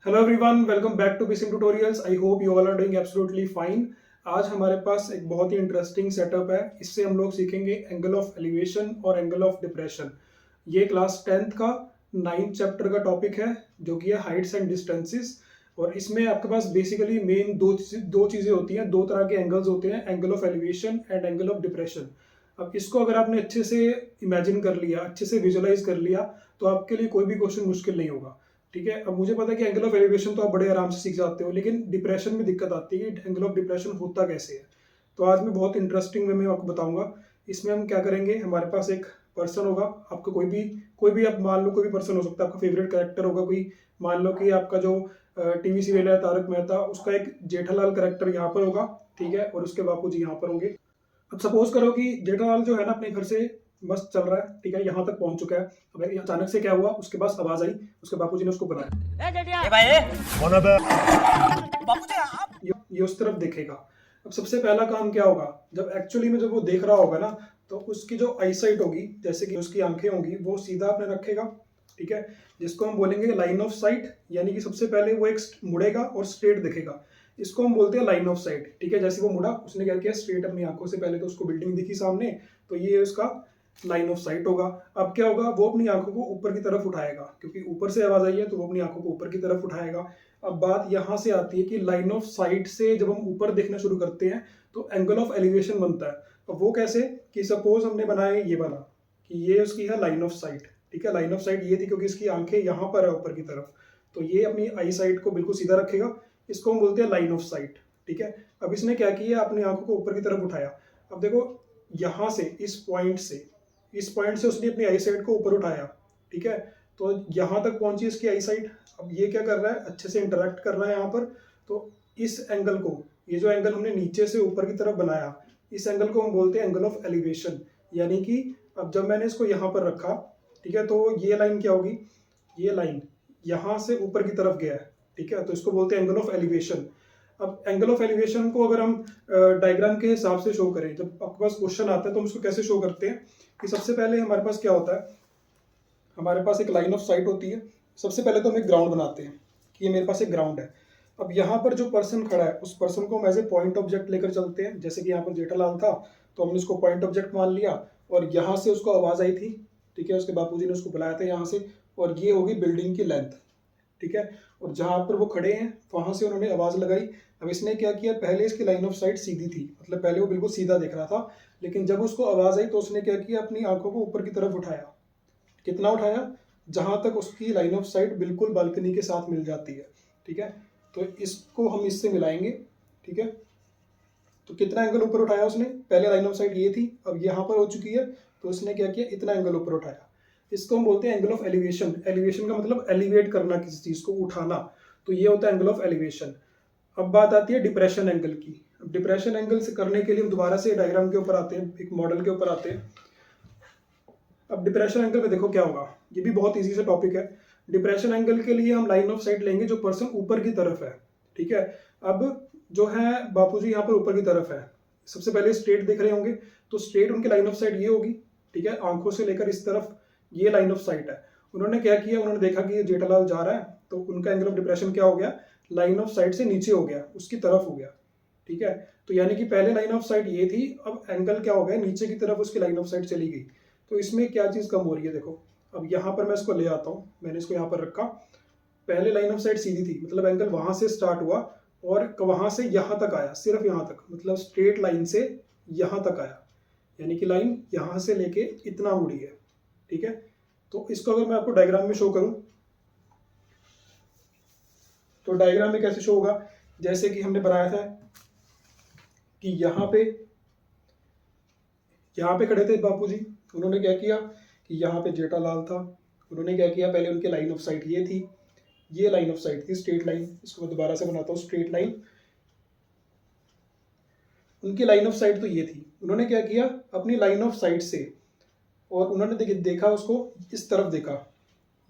Hello everyone, welcome back to Bisim tutorials. I hope you all are doing absolutely fine. आज हमारे पास एक बहुत ही interesting setup है। इससे हम लोग सीखेंगे एंगल ऑफ एलिवेशन और एंगल ऑफ डिप्रेशन। ये क्लास 10th का 9th चैप्टर का टॉपिक है, जो कि है हाइट्स एंड डिस्टेंसेस। और इसमें आपके पास बेसिकली मेन दो चीज़ें होती हैं, दो तरह के एंगल्स होते हैं, angle of elevation and angle of depression. अब इसको अगर आपने अच्छे से इमेजिन कर लिया, अच्छे से विजुलाइज कर लिया, तो आपके लिए कोई भी क्वेश्चन मुश्किल नहीं होगा। ठीक है। अब मुझे पता है कि एंगल ऑफ एलिवेशन तो आप बड़े आराम से सीख जाते हो, लेकिन डिप्रेशन में दिक्कत आती है कि एंगल ऑफ डिप्रेशन होता कैसे है। तो आज मैं बहुत इंटरेस्टिंग वे में आपको बताऊंगा। इसमें हम क्या करेंगे, हमारे पास एक पर्सन होगा, आपको कोई भी आप मान लो, कोई भी पर्सन हो सकता है, आपका फेवरेट कैरेक्टर होगा कोई। मान लो कि आपका जो टीवी सीरियल है तारक मेहता, उसका एक जेठालाल कैरेक्टर यहाँ पर होगा। ठीक है। और उसके बापूजी यहाँ पर होंगे। अब सपोज करो कि जेठालाल जो है ना, अपने घर से मस्त चल रहा है, ठीक है, यहाँ तक पहुंच चुका है। अब ये अचानक से क्या हुआ, उसके पास आवाज आई, उसके बापूजी ने उसको बुलाया। ये उस तरफ देखेगा। अब सबसे पहला काम क्या होगा, जब एक्चुअली में जब वो देख रहा होगा ना, तो उसकी जो आई साइट होगी, जैसे कि उसकी आंखें होंगी, वो सीधा अपने रखेगा। ठीक है। जिसको हम बोलेंगे लाइन ऑफ साइट, यानी कि सबसे पहले वो एक मुड़ेगा और स्ट्रेट दिखेगा। इसको हम बोलते हैं लाइन ऑफ साइट। ठीक है। जैसे वो मुड़ा, उसने क्या किया, स्ट्रेट अपनी आंखों से पहले तो उसको बिल्डिंग दिखी सामने, तो ये उसका लाइन ऑफ साइट होगा। अब क्या होगा, वो अपनी आंखों को ऊपर की तरफ उठाएगा, क्योंकि ऊपर से आवाज आई है, तो वो अपनी आंखों को ऊपर की तरफ उठाएगा। अब बात यहां से आती है कि लाइन ऑफ साइट से जब हम ऊपर देखना शुरू करते हैं, तो एंगल ऑफ एलिवेशन बनता है। अब वो कैसे, कि सपोज हमने बनाया ये वाला, कि ये उसकी है लाइन ऑफ साइट। ठीक है। लाइन ऑफ साइट ये थी क्योंकि इसकी आंखें यहाँ पर है ऊपर की तरफ, तो ये अपनी आई साइट को बिल्कुल सीधा रखेगा। इसको हम बोलते हैं लाइन ऑफ साइट। ठीक है। अब इसने क्या किया, अपनी आंखों को ऊपर की तरफ उठाया। अब देखो, यहां से इस पॉइंट से उसने अपनी आई साइट को ऊपर उठाया। ठीक है। तो यहां तक पहुंची इसकी आई साइट। अब ये क्या कर रहा है, अच्छे से इंटरेक्ट कर रहा है यहाँ पर। तो इस एंगल को, ये जो एंगल हमने नीचे से ऊपर की तरफ बनाया, इस एंगल को हम बोलते हैं एंगल ऑफ एलिवेशन। यानी कि अब जब मैंने इसको यहाँ पर रखा, ठीक है, तो ये लाइन क्या होगी, ये लाइन यहाँ से ऊपर की तरफ गया है। ठीक है। तो इसको बोलते हैं एंगल ऑफ एलिवेशन। अब एंगल ऑफ एलिवेशन को अगर हम डायग्राम के हिसाब से शो करें, जब आपके पास क्वेश्चन आता है तो हम उसको कैसे शो करते हैं, कि सबसे पहले हमारे पास क्या होता है, हमारे पास एक लाइन ऑफ साइट होती है। सबसे पहले तो हम एक ग्राउंड बनाते हैं कि ये मेरे पास एक ग्राउंड है। अब यहाँ पर जो पर्सन खड़ा है, उस पर्सन को हम एज ए पॉइंट ऑब्जेक्ट लेकर चलते हैं। जैसे कि यहाँ पर जेठालाल था, तो हमने उसको पॉइंट ऑब्जेक्ट मान लिया, और यहाँ से उसको आवाज़ आई थी। ठीक है। उसके बापूजी ने उसको बुलाया था यहाँ से, और ये होगी बिल्डिंग की लेंथ। ठीक है। और जहाँ पर वो खड़े हैं, वहाँ से उन्होंने आवाज़ लगाई। अब इसने क्या किया, पहले इसकी लाइन ऑफ साइट सीधी थी, मतलब पहले वो बिल्कुल सीधा दिख रहा था, लेकिन जब उसको आवाज़ आई तो उसने क्या किया, अपनी आंखों को ऊपर की तरफ उठाया। कितना उठाया, जहां तक उसकी लाइन ऑफ साइट बिल्कुल बालकनी के साथ मिल जाती है। ठीक है। तो इसको हम इससे मिलाएंगे। ठीक है। तो कितना एंगल ऊपर उठाया उसने, पहले लाइन ऑफ साइट ये थी, अब यहाँ पर हो चुकी है, तो उसने क्या किया, इतना एंगल ऊपर उठाया। इसको हम बोलते हैं एंगल ऑफ एलिवेशन। एलिवेशन का मतलब एलिवेट करना, किसी चीज को उठाना, तो ये होता है एंगल ऑफ एलिवेशन। अब बात आती है डिप्रेशन एंगल की। अब डिप्रेशन एंगल से करने के लिए हम दोबारा से डायग्राम के ऊपर आते हैं, एक मॉडल के ऊपर आते हैं। अब डिप्रेशन एंगल में देखो क्या होगा, ये भी बहुत इजी से टॉपिक है। डिप्रेशन एंगल के लिए हम लाइन ऑफ साइट लेंगे जो पर्सन ऊपर की तरफ है। ठीक है। अब जो है बापूजी यहाँ पर ऊपर की तरफ है, सबसे पहले स्ट्रेट देख रहे होंगे, तो स्ट्रेट उनकी लाइन ऑफ साइट ये होगी। ठीक है। आंखों से लेकर इस तरफ ये लाइन ऑफ साइट है। उन्होंने क्या किया, उन्होंने देखा कि ये जेठालाल जा रहा है, तो उनका एंगल ऑफ डिप्रेशन क्या हो गया, लाइन ऑफ साइट से नीचे हो गया, उसकी तरफ हो गया। ठीक है। तो यानी कि पहले लाइन ऑफ साइट ये थी, अब एंगल क्या हो गया, नीचे की तरफ उसकी लाइन ऑफ साइट चली गई। तो इसमें क्या चीज़ कम हो रही है, देखो। अब यहाँ पर मैं इसको ले आता हूँ, मैंने इसको यहाँ पर रखा, पहले लाइन ऑफ साइट सीधी थी, मतलब एंगल वहां से स्टार्ट हुआ और वहां से यहाँ तक आया, सिर्फ यहाँ तक, मतलब स्ट्रेट लाइन से यहाँ तक आया, यानी कि लाइन यहाँ से लेके इतना मुड़ी है। ठीक है। तो इसको अगर मैं आपको डायग्राम में शो करूं, तो डायग्राम में कैसे शो होगा, जैसे कि हमने बनाया था कि यहाँ पे खड़े थे बापूजी, उन्होंने क्या किया कि यहाँ पे जेठालाल था, उन्होंने क्या किया, पहले उनकी लाइन ऑफ साइट ये थी, ये लाइन ऑफ साइट थी स्ट्रेट लाइन। इसको मैं दोबारा से बनाता हूँ, स्ट्रेट लाइन, उनकी लाइन ऑफ साइट तो ये थी। उन्होंने क्या किया, अपनी लाइन ऑफ साइट से, और उन्होंने देखा उसको इस तरफ देखा,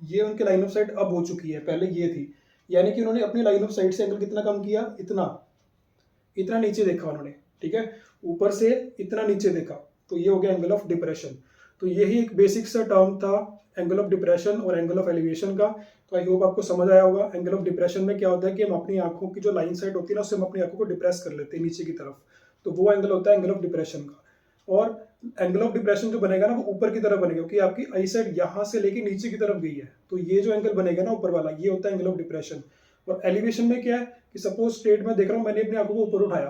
ये उनकी लाइन ऑफ साइट अब हो चुकी है, पहले ये थी, यानी कि उन्होंने अपनी लाइन ऑफ साइट से एंगल कितना कम किया, इतना नीचे देखा उन्होंने। ठीक है। ऊपर से इतना नीचे देखा, तो ये हो गया एंगल ऑफ डिप्रेशन। तो यही एक बेसिक सा टर्म था एंगल ऑफ डिप्रेशन और एंगल ऑफ एलिवेशन का। तो आई होप आपको समझ आया होगा। एंगल ऑफ डिप्रेशन में क्या होता है कि हम अपनी आंखों की जो लाइन साइड होती है ना, उससे हम अपनी आंखों को डिप्रेस कर लेते हैं नीचे की तरफ, तो वो एंगल होता है एंगल ऑफ डिप्रेशन का। और एंगल ऑफ डिप्रेशन जो बनेगा ना, वो ऊपर की तरफ बनेगा, क्योंकि आपकी आई साइड यहाँ से लेके नीचे की तरफ गई है, तो ये जो एंगल बनेगा ना ऊपर वाला, ये होता है एंगल ऑफ डिप्रेशन। और एलिवेशन में क्या है कि सपोज स्ट्रेट में देख रहा हूँ, मैंने अपनी आंखों को ऊपर उठाया,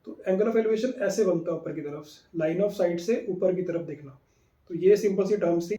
तो एंगल ऑफ एलिवेशन ऐसे बनता है ऊपर की तरफ, लाइन ऑफ साइट से ऊपर की तरफ देखना। तो ये सिंपल सी टर्म्स थी।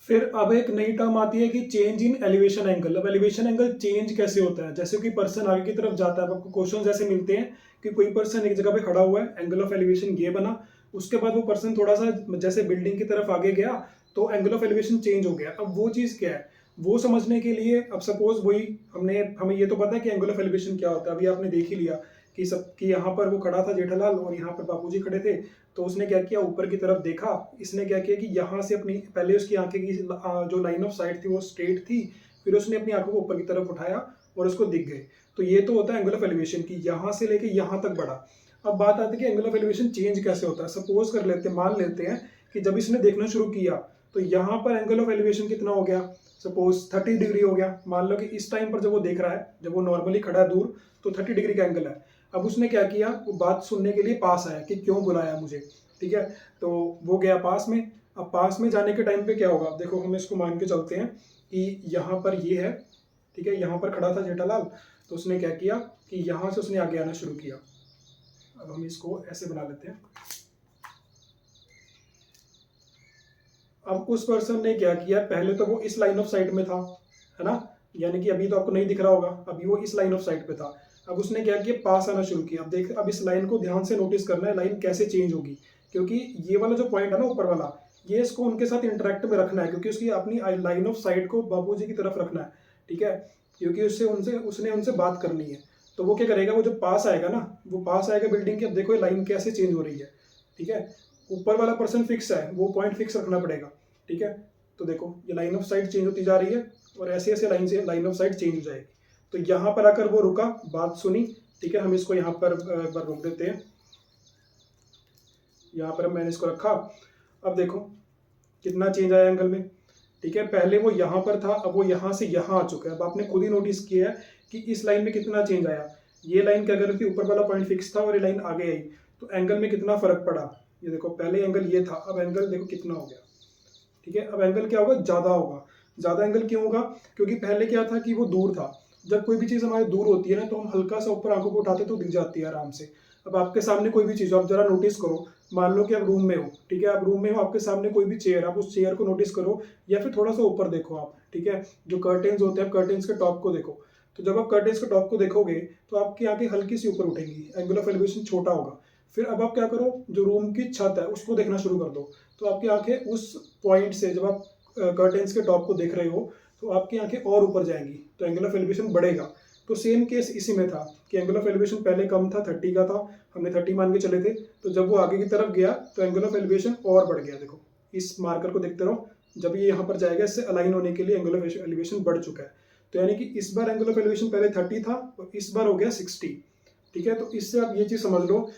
फिर अब एक नई टर्म आती है कि चेंज इन एलिवेशन एंगल। अब एलिवेशन एंगल चेंज कैसे होता है, जैसे कि पर्सन आगे की तरफ जाता है, आपको क्वेश्चन ऐसे मिलते हैं कि कोई पर्सन एक जगह पे खड़ा हुआ है, एंगल ऑफ एलिवेशन ये बना, उसके बाद वो पर्सन थोड़ा सा जैसे बिल्डिंग की तरफ आगे गया तो एंगल ऑफ एलिवेशन चेंज हो गया। अब वो चीज़ क्या है, वो समझने के लिए अब सपोज वही हमें ये तो पता है कि एंगल ऑफ एलिवेशन क्या होता है, अभी आपने देख ही लिया कि यहाँ पर वो खड़ा था जेठालाल और यहाँ पर बापूजी खड़े थे, तो उसने क्या किया, ऊपर की तरफ देखा, इसने क्या किया कि यहाँ से अपनी पहले उसकी आंखें की जो लाइन ऑफ साइट थी वो स्ट्रेट थी, फिर उसने अपनी आंखों को ऊपर की तरफ उठाया और उसको दिख गए। तो ये तो होता है एंगल ऑफ एलिवेशन की, यहाँ से लेके यहाँ तक बढ़ा। अब बात आती है कि एंगल ऑफ एलिवेशन चेंज कैसे होता है। सपोज कर लेते हैं, मान लेते हैं कि जब इसने देखना शुरू किया तो यहाँ पर एंगल ऑफ एलिवेशन कितना हो गया, सपोज 30 डिग्री हो गया। मान लो कि इस टाइम पर जब वो देख रहा है, जब वो नॉर्मली खड़ा है दूर, तो 30 डिग्री का एंगल है। अब उसने क्या किया, वो बात सुनने के लिए पास आया कि क्यों बुलाया मुझे, ठीक है, तो वो गया पास में। अब पास में जाने के टाइम पे क्या होगा, देखो हम इसको मान के चलते हैं कि यहाँ पर ये है, ठीक है, यहाँ पर खड़ा था जेठालाल, तो उसने क्या किया कि यहाँ से उसने आगे आना शुरू किया। अब हम इसको ऐसे बना लेते हैं। अब उस पर्सन ने क्या किया, पहले तो वो इस लाइन ऑफ साइट में था, है ना, यानी कि अभी तो आपको नहीं दिख रहा होगा, अभी वो इस लाइन ऑफ साइट पे था। अब उसने क्या किया, पास आना शुरू किया। अब देख, अब इस लाइन को ध्यान से नोटिस करना है, लाइन कैसे चेंज होगी, क्योंकि ये वाला जो पॉइंट है ना ऊपर वाला, ये इसको उनके साथ इंटरेक्ट में रखना है, क्योंकि उसकी अपनी लाइन ऑफ साइट को बाबूजी की तरफ रखना है, ठीक है, क्योंकि उसने उनसे बात करनी है। तो वो क्या करेगा, वो जब पास आएगा ना, वो पास आएगा बिल्डिंग की। अब देखो ये लाइन कैसे चेंज हो रही है, ठीक है, ऊपर वाला पर्सन फिक्स है, वो पॉइंट फिक्स रखना पड़ेगा, ठीक है। तो देखो ये लाइन ऑफ साइट चेंज होती जा रही है और ऐसे ऐसे लाइन ऑफ साइट चेंज हो जाएगी। तो यहाँ पर आकर वो रुका, बात सुनी, ठीक है, हम इसको यहाँ पर रोक देते हैं, यहाँ पर मैंने इसको रखा। अब देखो कितना चेंज आया एंगल में, ठीक है, पहले वो यहाँ पर था, अब वो यहाँ से यहाँ आ चुका है। अब आपने खुद ही नोटिस किया है कि इस लाइन में कितना चेंज आया। ये लाइन क्या कर रही थी, ऊपर वाला पॉइंट फिक्स था और ये लाइन आगे आई, तो एंगल में कितना फर्क पड़ा। ये देखो पहले एंगल ये था, अब एंगल देखो कितना हो गया, ठीक है। अब एंगल क्या होगा, ज़्यादा होगा। ज़्यादा एंगल क्यों होगा, क्योंकि पहले क्या था कि वो दूर था। जब कोई भी चीज़ हमारे दूर होती है ना, तो हम हल्का सा ऊपर आंखों को उठाते तो दिख जाती है आराम से। अब आपके सामने कोई भी चीज़ हो, आप जरा नोटिस करो, मान लो कि आप रूम में हो, ठीक है, आप रूम में हो, आपके सामने कोई भी चेयर, आप उस चेयर को नोटिस करो, या फिर थोड़ा सा ऊपर देखो आप, ठीक है, जो कर्टेन्स होते हैं, कर्टेन्स के टॉप को देखो। तो जब आप कर्टेन्स के टॉप को देखोगे तो आपकी आंखें हल्की सी ऊपर उठेंगी, एंगल ऑफ एलिवेशन छोटा होगा। फिर अब आप क्या करो, जो रूम की छत है उसको देखना शुरू कर दो, तो आपकी आंखें उस पॉइंट से, जब आप कर्टेन्स के टॉप को देख रहे हो, तो आपकी आंखें और ऊपर जाएंगी, तो एंगल ऑफ एलिवेशन बढ़ेगा। तो सेम केस इसी में था कि एंगल ऑफ एलिवेशन पहले कम था, 30 का था, हमने 30 मान के चले थे, तो जब वो आगे की तरफ गया तो एंगल ऑफ एलिवेशन और बढ़ गया। देखो इस मार्कर को देखते रहो, जब ये यहाँ पर जाएगा, इससे अलाइन होने के लिए एंगल ऑफ एलिवेशन बढ़ चुका है। तो यानी कि इस बार एंगल ऑफ एलिवेशन पहले 30 था और इस बार हो गया 60, ठीक है। तो इससे आप ये चीज़ समझ लो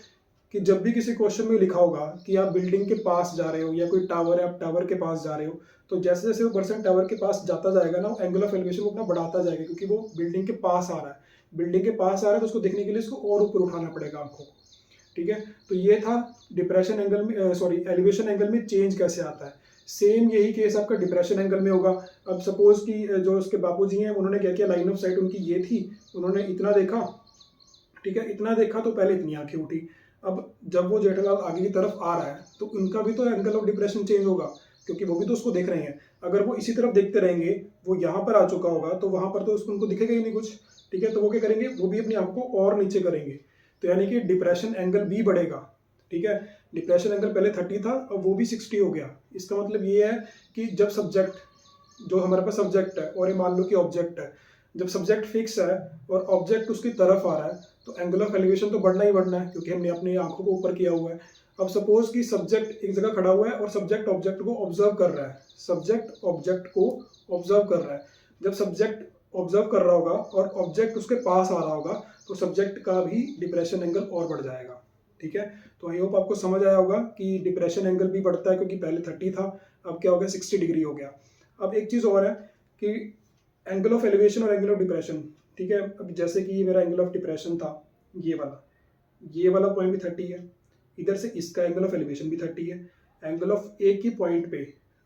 कि जब भी किसी क्वेश्चन में लिखा होगा कि आप बिल्डिंग के पास जा रहे हो या कोई टावर है, आप टावर के पास जा रहे हो, तो जैसे जैसे वो पर्सन टावर के पास जाता जाएगा ना, एंगल ऑफ एलिवेशन को अपना बढ़ाता जाएगा, क्योंकि वो बिल्डिंग के पास आ रहा है। बिल्डिंग के पास आ रहा है तो उसको देखने के लिए इसको और ऊपर उठाना पड़ेगा आंखों को, ठीक है। तो ये था डिप्रेशन एंगल में, एलिवेशन एंगल में चेंज कैसे आता है। सेम यही केस आपका डिप्रेशन एंगल में होगा। अब सपोज कि जो उसके बापूजी हैं, उन्होंने क्या किया, लाइन ऑफ साइट उनकी ये थी, उन्होंने इतना देखा, ठीक है, इतना देखा तो पहले इतनी आंखें उठी। अब जब वो जेठालाल आगे की तरफ आ रहा है तो उनका भी तो एंगल ऑफ डिप्रेशन चेंज होगा, क्योंकि वो भी तो उसको देख रहे हैं। अगर वो इसी तरफ देखते रहेंगे, वो यहाँ पर आ चुका होगा, तो वहाँ पर तो उनको दिखेगा ही नहीं कुछ, ठीक है। तो वो क्या करेंगे, वो भी अपनी आंखों को और नीचे करेंगे, तो यानी कि डिप्रेशन एंगल भी बढ़ेगा, ठीक है। डिप्रेशन एंगल पहले 30 था, अब वो भी 60 हो गया। इसका मतलब ये है कि जब सब्जेक्ट, जो हमारे पास सब्जेक्ट है और ये मान लो कि ऑब्जेक्ट है, जब सब्जेक्ट फिक्स है और ऑब्जेक्ट उसकी तरफ आ रहा है, तो एंगल ऑफ एलिवेशन तो बढ़ना ही बढ़ना है, क्योंकि हमने अपनी आंखों को ऊपर किया हुआ है। अब सपोज कि सब्जेक्ट एक जगह खड़ा हुआ है और सब्जेक्ट ऑब्जेक्ट को ऑब्जर्व कर रहा है, सब्जेक्ट ऑब्जेक्ट को ऑब्जर्व कर रहा है। जब सब्जेक्ट ऑब्जर्व कर रहा होगा और ऑब्जेक्ट उसके पास आ रहा होगा, तो सब्जेक्ट का भी डिप्रेशन एंगल और बढ़ जाएगा, ठीक है। तो आई होप आपको समझ आया होगा कि डिप्रेशन एंगल भी बढ़ता है, क्योंकि पहले 30 था, अब क्या हो गया, 60 डिग्री हो गया। अब एक चीज़ और है कि एंगल ऑफ एलिवेशन और एंगल ऑफ डिप्रेशन, ठीक है। अब जैसे कि ये मेरा एंगल ऑफ डिप्रेशन था, ये वाला पॉइंट भी 30 है, इधर से इसका एंगल ऑफ एलिवेशन भी 30 है। एंगल ऑफ एक ही पॉइंट पे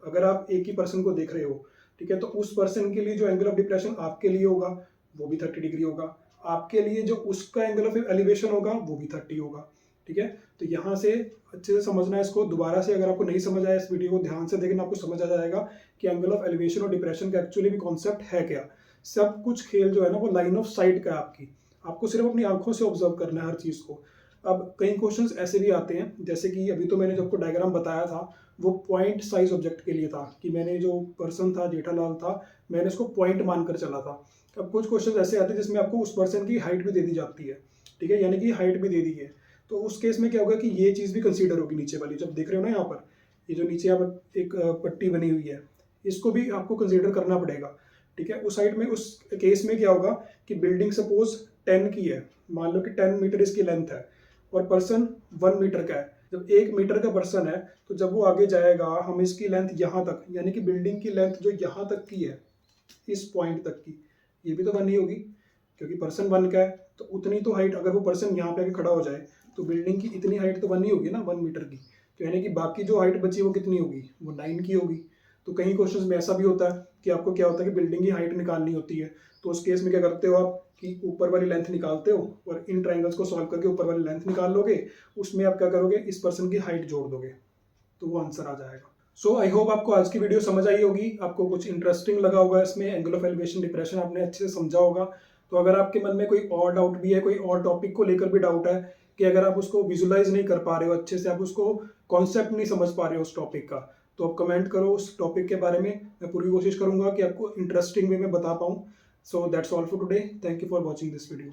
अगर आप एक ही पर्सन को देख रहे हो, ठीक है, तो उस पर्सन के लिए जो एंगल ऑफ डिप्रेशन आपके लिए होगा वो भी 30 डिग्री होगा, आपके लिए जो उसका एंगल ऑफ एलिवेशन होगा वो भी 30 होगा, ठीक है। तो यहाँ से अच्छे से समझना है इसको। दोबारा से अगर आपको नहीं समझ आया, इस वीडियो को ध्यान से देखना, आपको समझ आ जाएगा कि एंगल ऑफ एलिवेशन और डिप्रेशन का एक्चुअली भी कॉन्सेप्ट है क्या। सब कुछ खेल जो है ना वो लाइन ऑफ साइट का है आपकी, आपको सिर्फ अपनी आंखों से ऑब्जर्व करना है हर चीज़ को। अब कई क्वेश्चंस ऐसे भी आते हैं, जैसे कि अभी तो मैंने जो आपको डायग्राम बताया था वो पॉइंट साइज ऑब्जेक्ट के लिए था, कि मैंने जो पर्सन था जेठालाल था, मैंने उसको पॉइंट मानकर चला था। अब कुछ क्वेश्चन ऐसे आते हैं जिसमें आपको उस पर्सन की हाइट भी दे दी जाती है, ठीक है, यानी कि हाइट भी दे दी है। तो उस केस में क्या होगा कि ये चीज़ भी कंसीडर होगी नीचे वाली, जब देख रहे हो ना यहाँ पर, ये जो नीचे यहाँ पर एक पट्टी बनी हुई है, इसको भी आपको कंसीडर करना पड़ेगा, ठीक है। उस साइड में, उस केस में क्या होगा कि बिल्डिंग सपोज 10 की है, मान लो कि 10 मीटर इसकी लेंथ है और पर्सन 1 मीटर का है। जब 1 मीटर का पर्सन है तो जब वो आगे जाएगा, हम इसकी लेंथ यहाँ तक, यानी कि बिल्डिंग की लेंथ जो यहाँ तक की है, इस पॉइंट तक की, ये भी तो 1 ही होगी, क्योंकि पर्सन 1 का है तो उतनी तो हाइट, अगर वो पर्सन यहाँ पे आके खड़ा हो जाए तो बिल्डिंग की इतनी हाइट तो 1 ही होगी ना, 1 मीटर की। तो यानी कि बाकी जो हाइट बची वो कितनी होगी, वो 9 की होगी। तो कई क्वेश्चंस में ऐसा भी होता है कि आपको क्या होता है कि बिल्डिंग की हाइट निकालनी होती है, तो उस केस में क्या करते हो आप कि ऊपर वाली लेंथ निकालते हो और इन ट्राइंगल्स को सॉल्व करके ऊपर वाली लेंथ निकाल लोगे, उसमें आप क्या करोगे, इस पर्सन की हाइट जोड़ दोगे, तो वो आंसर आ जाएगा। सो आई होप आपको आज की वीडियो समझ आई होगी, आपको कुछ इंटरेस्टिंग लगा होगा इसमें, एंगल ऑफ एलिवेशन डिप्रेशन आपने अच्छे से समझा होगा। तो अगर आपके मन में कोई और डाउट भी है, कोई और टॉपिक को लेकर भी डाउट है, कि अगर आप उसको विजुलाइज नहीं कर पा रहे हो अच्छे से, आप उसको कॉन्सेप्ट नहीं समझ पा रहे हो उस टॉपिक का, तो आप कमेंट करो उस टॉपिक के बारे में। मैं पूरी कोशिश करूंगा कि आपको इंटरेस्टिंग वे में बता पाऊँ। So that's all for today, thank you for watching this video.